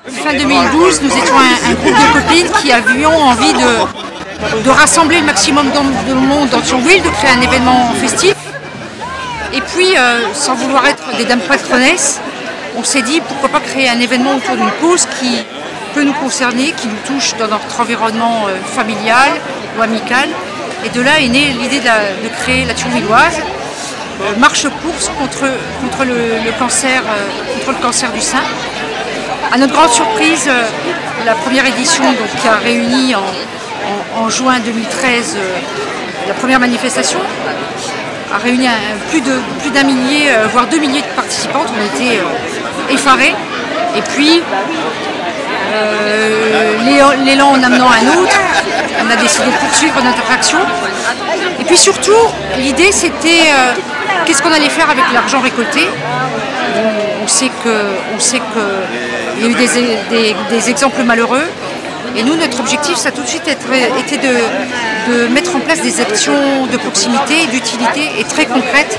Fin 2012, nous étions un groupe de copines qui avions envie de rassembler le maximum de monde dans Thionville, de créer un événement festif. Et puis, sans vouloir être des dames patronnesses, on s'est dit pourquoi pas créer un événement autour d'une cause qui peut nous concerner, qui nous touche dans notre environnement familial ou amical. Et de là est née l'idée de créer la Thionvilloise, marche-course contre le cancer du sein. À notre grande surprise, la première édition qui a réuni en juin 2013 la première manifestation a réuni plus d'un millier, voire 2 milliers de participantes. On était effarés. Et puis, l'élan en amenant un autre, on a décidé de poursuivre notre action. Et puis surtout, l'idée c'était qu'est-ce qu'on allait faire avec l'argent récolté. On sait qu'il y a eu des exemples malheureux. Et nous, notre objectif, ça a tout de suite été de mettre en place des actions de proximité, d'utilité et très concrètes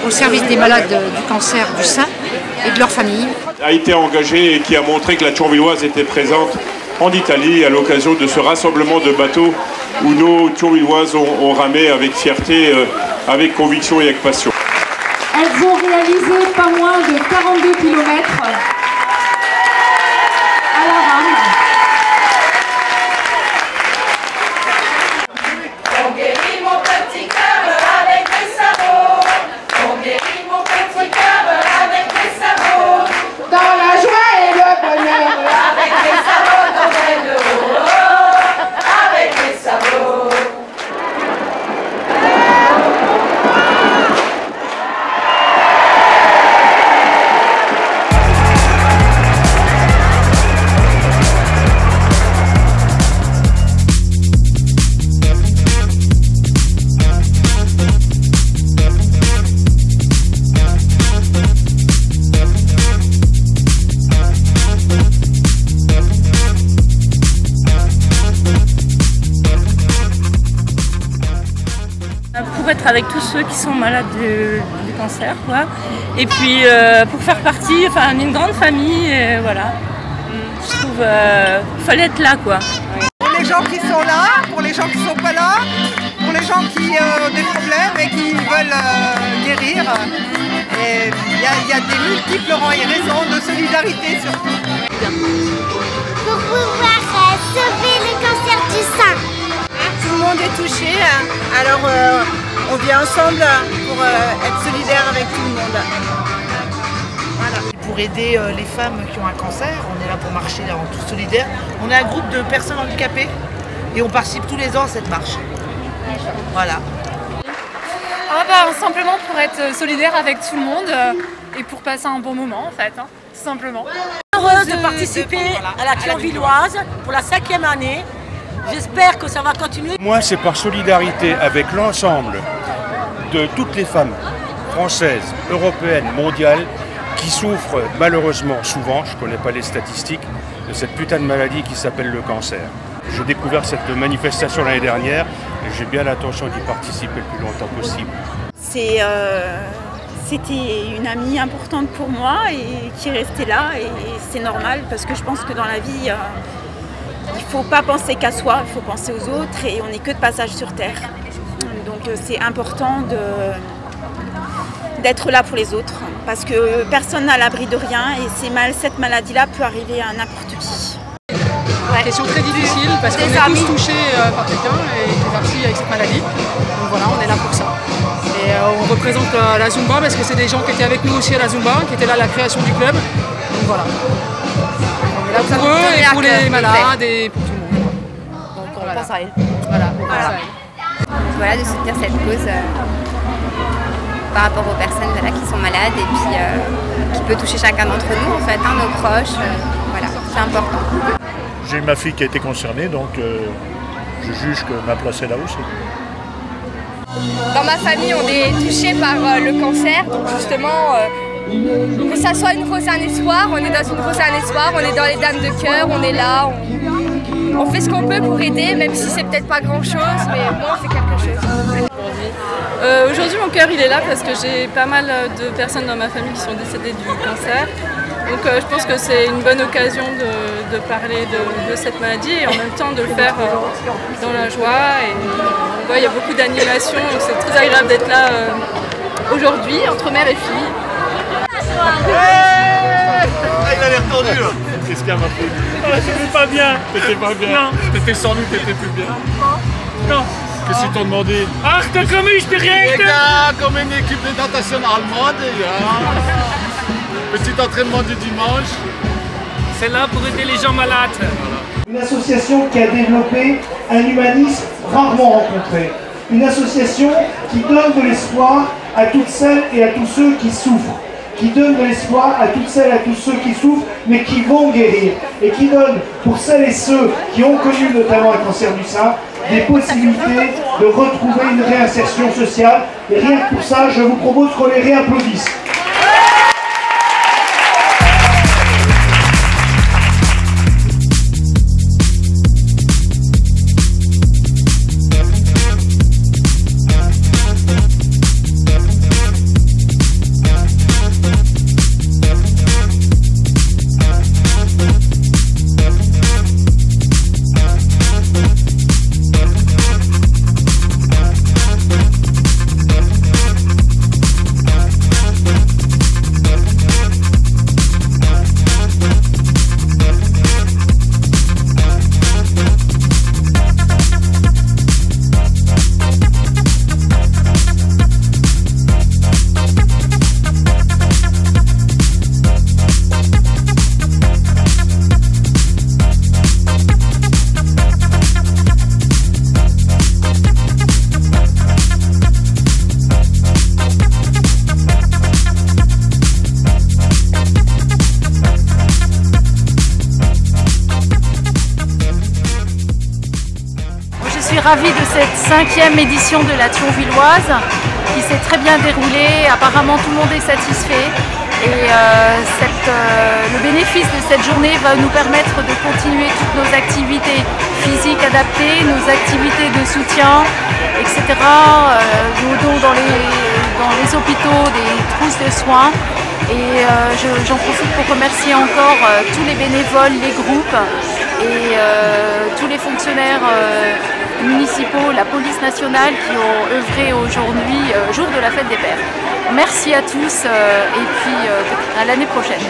au service des malades du cancer du sein et de leurs familles. A été engagé et qui a montré que la Thionvilloise était présente en Italie à l'occasion de ce rassemblement de bateaux où nos Thionvilloises ont ramé avec fierté, avec conviction et avec passion. Elles ont réalisé pas moins de 42 km à la rame. On guérit mon petit cœur avec les sabots. On guérit mon petit cœur avec les sabots. Dans la joie et le bonheur. Avec les sabots dans le haut. Avec les sabots. Pour être avec tous ceux qui sont malades du cancer, quoi. Et puis pour faire partie d'une grande famille, voilà. Je trouve qu'il fallait être là, quoi. Pour les gens qui sont là, pour les gens qui ne sont pas là, pour les gens qui ont des problèmes et qui veulent guérir. Il y a des multiples raisons de solidarité surtout. Pour pouvoir sauver le cancer du sein. Tout le monde est touché, alors on vient ensemble pour être solidaire avec tout le monde. Voilà. Pour aider les femmes qui ont un cancer, on est là pour marcher là, en tout solidaire. On est un groupe de personnes handicapées et on participe tous les ans à cette marche. Voilà. Simplement pour être solidaire avec tout le monde et pour passer un bon moment en fait, tout simplement. Heureuse de participer à la Thionvilloise pour la 5e année. J'espère que ça va continuer. Moi, c'est par solidarité avec l'ensemble de toutes les femmes françaises, européennes, mondiales, qui souffrent malheureusement souvent, je ne connais pas les statistiques, de cette putain de maladie qui s'appelle le cancer. J'ai découvert cette manifestation l'année dernière et j'ai bien l'intention d'y participer le plus longtemps possible. C'était une amie importante pour moi et qui est restée là et c'est normal parce que je pense que dans la vie, il ne faut pas penser qu'à soi, il faut penser aux autres et on n'est que de passage sur Terre. Donc c'est important d'être là pour les autres parce que personne n'a l'abri de rien et cette maladie-là peut arriver à n'importe qui. Ouais. Question très difficile parce qu'on est tous touchés par quelqu'un et qui est parti avec cette maladie. Donc voilà, on est là pour ça. Et on représente la Zumba parce que c'est des gens qui étaient avec nous aussi à la Zumba, qui étaient là à la création du club. Donc voilà. On est là pour eux et pour les malades et pour tout le monde. Donc on pense à elle. Voilà, on pense à elle. Voilà, de soutenir cette cause par rapport aux personnes qui sont malades et puis qui peut toucher chacun d'entre nous en fait, nos proches. Voilà, c'est important. J'ai ma fille qui a été concernée, donc je juge que ma place est là aussi. Dans ma famille, on est touché par le cancer, donc justement, que ça soit une rose et un espoir, on est dans une rose et un espoir, on est dans les dames de cœur, on est là, on fait ce qu'on peut pour aider, même si c'est peut-être pas grand chose, mais au moins on fait quelque chose. cœur il est là parce que j'ai pas mal de personnes dans ma famille qui sont décédées du cancer. Donc je pense que c'est une bonne occasion de parler de cette maladie et en même temps de le faire dans la joie. Et il y a beaucoup d'animation, donc c'est très agréable d'être là aujourd'hui entre mère et fille. Il a l'air tendu là. Qu'est-ce qu'il y a ma fille? C'était pas bien. T'étais pas bien. Non. T'étais sans nous, t'étais plus bien. Non. Qu'est-ce qu'ils t'ont demandé? Ach, da komme ich direkt! Les gars, comme une équipe de natation allemande, petit entraînement du dimanche. C'est là pour aider les gens malades. Une association qui a développé un humanisme rarement rencontré. Une association qui donne de l'espoir à toutes celles et à tous ceux qui souffrent. Qui donne de l'espoir à toutes celles et à tous ceux qui souffrent, mais qui vont guérir. Et qui donne, pour celles et ceux qui ont connu notamment un cancer du sein, des possibilités de retrouver une réinsertion sociale. Et rien que pour ça, je vous propose qu'on les réapplaudisse. Je suis ravie de cette 5e édition de la Thionvilloise qui s'est très bien déroulée. Apparemment tout le monde est satisfait et le bénéfice de cette journée va nous permettre de continuer toutes nos activités physiques adaptées, nos activités de soutien, etc. Dans les hôpitaux, des trousses de soins. Et j'en profite pour remercier encore tous les bénévoles, les groupes et tous les fonctionnaires municipaux, la police nationale qui ont œuvré aujourd'hui, jour de la fête des pères. Merci à tous et puis à l'année prochaine.